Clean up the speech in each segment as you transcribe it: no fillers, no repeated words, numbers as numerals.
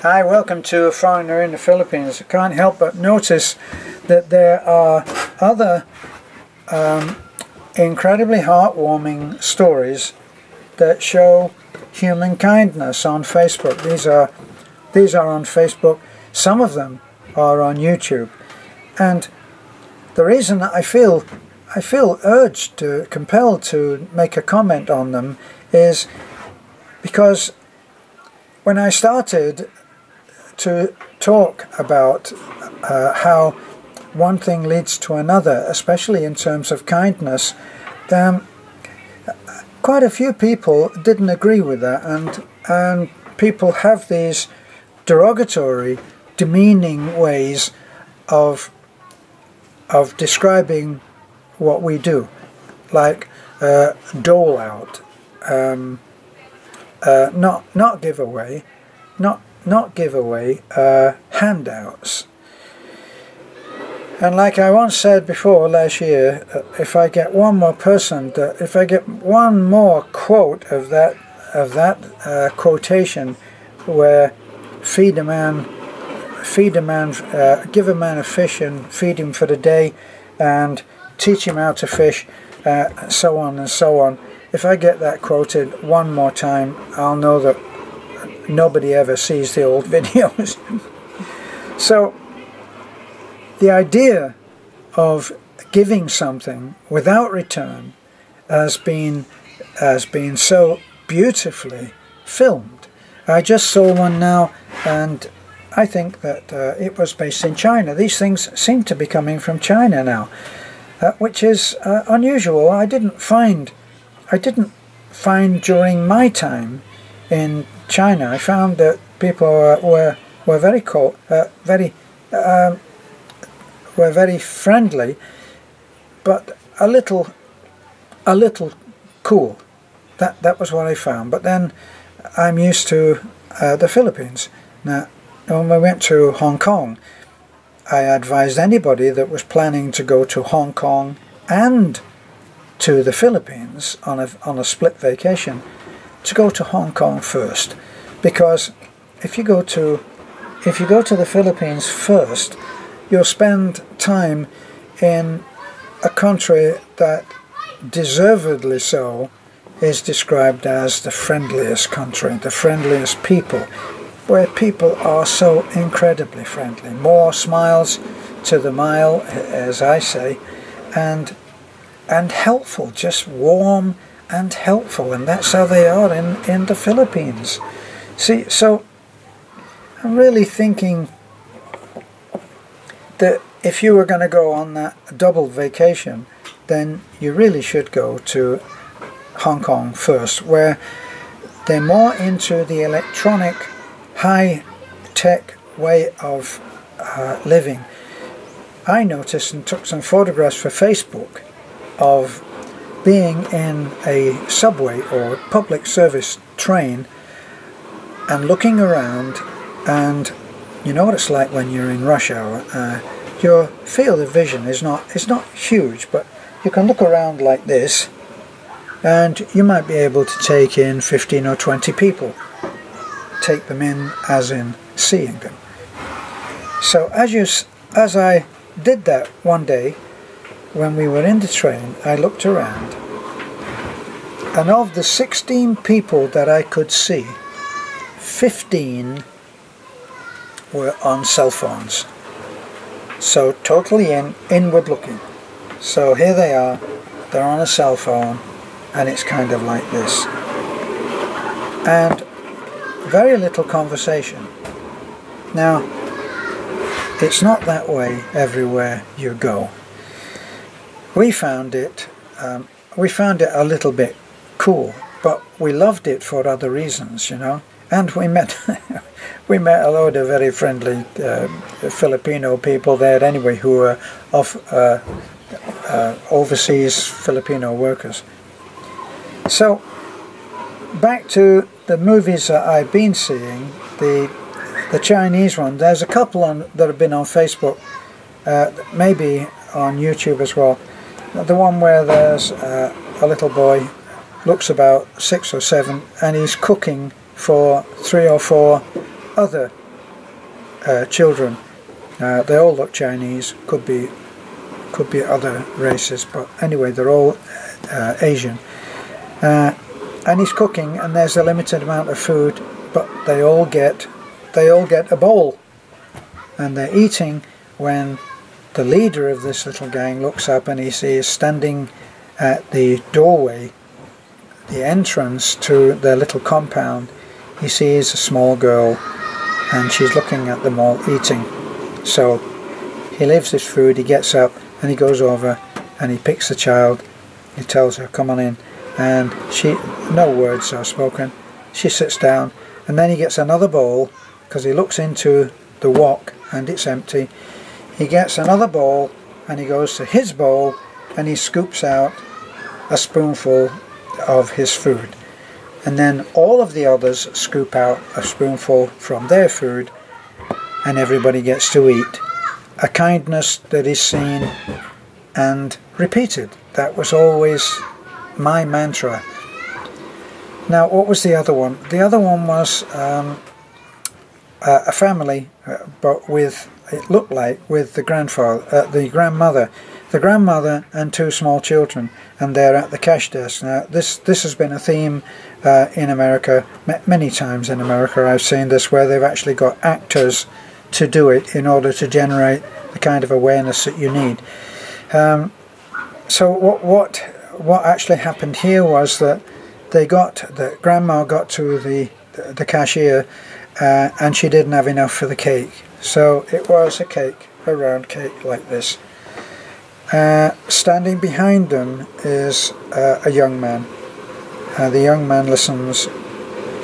Hi, welcome to A Foreigner in the Philippines. I can't help but notice that there are other incredibly heartwarming stories that show human kindness on Facebook. These are on Facebook. Some of them are on YouTube. And the reason I feel urged, compelled to make a comment on them is because when I started to talk about how one thing leads to another, especially in terms of kindness, quite a few people didn't agree with that, and people have these derogatory, demeaning ways of describing what we do, like dole out, not giveaway, not giveaway, handouts. And like I once said before last year, if I get one more person, if I get one more quote of that quotation, where give a man a fish and feed him for the day, and teach him how to fish, so on and so on. If I get that quoted one more time, I'll know that nobody ever sees the old videos. So the idea of giving something without return has been so beautifully filmed. I just saw one now, and I think that it was based in China. These things seem to be coming from China now, which is unusual. I didn't find during my time in China. I found that people were very cold, were very friendly, but a little cool. That was what I found. But then I'm used to the Philippines. Now, when we went to Hong Kong, I advised anybody that was planning to go to Hong Kong and to the Philippines on a split vacation to go to Hong Kong first, because if you go to the Philippines first, you'll spend time in a country that deservedly so is described as the friendliest country, the friendliest people, where people are so incredibly friendly. More smiles to the mile, as I say, and helpful, just warm and helpful, and that's how they are in the Philippines. See, so I'm really thinking that if you were going to go on that double vacation, then you really should go to Hong Kong first, where they're more into the electronic, high-tech way of living. I noticed and took some photographs for Facebook of being in a subway or public service train and looking around, and you know what it's like when you're in rush hour. Your field of vision is not huge, but you can look around like this and you might be able to take in 15 or 20 people. Take them in as in seeing them. So as I did that one day when we were in the train, I looked around, and of the 16 people that I could see, 15 were on cell phones. So totally inward looking. So here they are, they're on a cell phone, and it's kind of like this. And very little conversation. Now, it's not that way everywhere you go. We found it a little bit cool, but we loved it for other reasons, you know. And we met a load of very friendly Filipino people there anyway, who were overseas Filipino workers. So back to the movies that I've been seeing, the Chinese one. There's a couple that have been on Facebook, maybe on YouTube as well. The one where there's a little boy, looks about 6 or 7, and he's cooking for 3 or 4 other children. They all look Chinese, could be other races, but anyway, they're all Asian. And he's cooking, and there's a limited amount of food, but they all get a bowl, and they're eating when the leader of this little gang looks up and he sees standing at the doorway, the entrance to their little compound, he sees a small girl, and she's looking at them all eating. So he leaves his food, he gets up, and he goes over and he picks the child, he tells her, come on in, and no words are spoken, she sits down, and then he gets another bowl, because he looks into the wok and it's empty. He gets another bowl, and he goes to his bowl and he scoops out a spoonful of his food, and then all of the others scoop out a spoonful from their food, and everybody gets to eat. A kindness that is seen and repeated. That was always my mantra. Now, what was the other one? The other one was a family, but with, it looked like, with the grandmother and two small children, and they're at the cash desk. Now, this has been a theme in America, many times in America I've seen this, where they've actually got actors to do it in order to generate the kind of awareness that you need. So what actually happened here was that the grandma got to the cashier, and she didn't have enough for the cake. So it was a cake, a round cake like this. Standing behind them is a young man. The young man listens.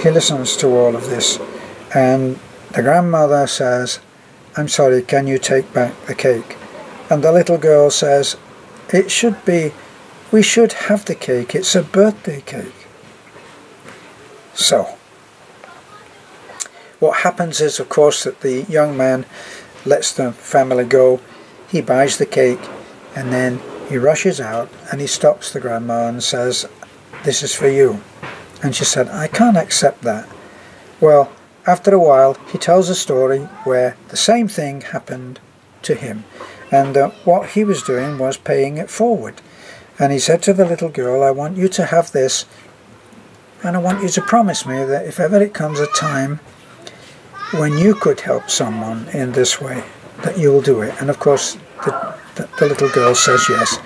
He listens to all of this, and the grandmother says, I'm sorry, can you take back the cake? And the little girl says, we should have the cake, it's a birthday cake. So, what happens is, of course, that the young man lets the family go, he buys the cake, and then he rushes out and he stops the grandma and says, this is for you. And she said, I can't accept that. Well, after a while, he tells a story where the same thing happened to him, and what he was doing was paying it forward. And he said to the little girl, I want you to have this, and I want you to promise me that if ever it comes a time when you could help someone in this way, that you'll do it. And of course, the little girl says yes.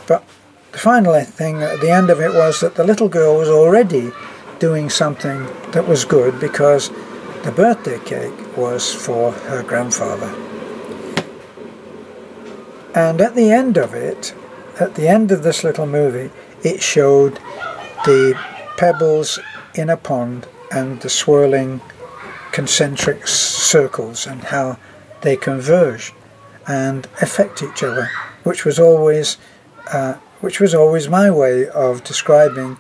But the final thing at the end of it was that the little girl was already doing something that was good, because the birthday cake was for her grandfather. And at the end of it, at the end of this little movie, it showed the pebbles in a pond and the swirling concentric circles and how they converge and affect each other, which was always my way of describing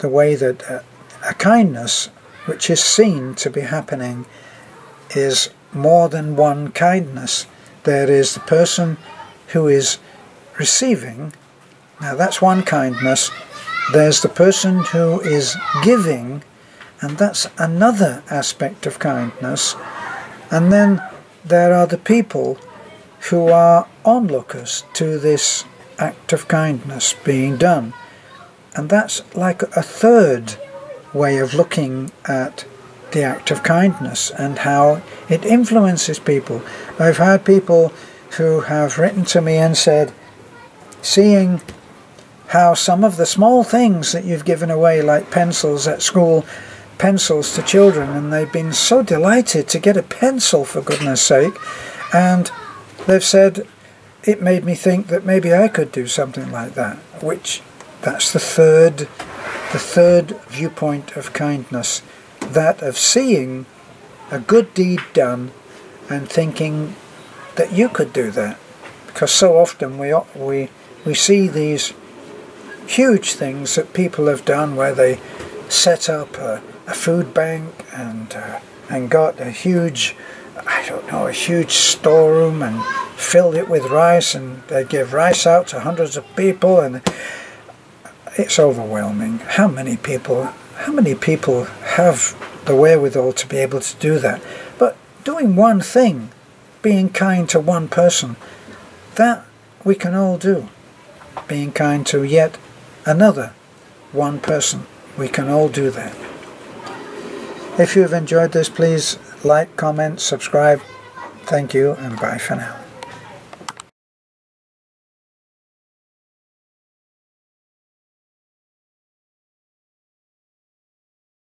the way that a kindness which is seen to be happening is more than one kindness. There is the person who is receiving, now that's one kindness. There's the person who is giving, and that's another aspect of kindness. And then there are the people who are onlookers to this act of kindness being done. And that's like a third way of looking at the act of kindness and how it influences people. I've had people who have written to me and said, seeing how some of the small things that you've given away, like pencils at school, pencils to children, and they've been so delighted to get a pencil, for goodness sake, and they've said, it made me think that maybe I could do something like that, which that's the third viewpoint of kindness, that of seeing a good deed done and thinking that you could do that. Because so often we see these huge things that people have done, where they set up a food bank and got a huge, I don't know, a huge storeroom and filled it with rice, and they give rice out to hundreds of people, and it's overwhelming. How many people have the wherewithal to be able to do that? But doing one thing, being kind to one person, that we can all do. Being kind to yet another one person, we can all do that. If you've enjoyed this, please like, comment, subscribe. Thank you, and bye for now.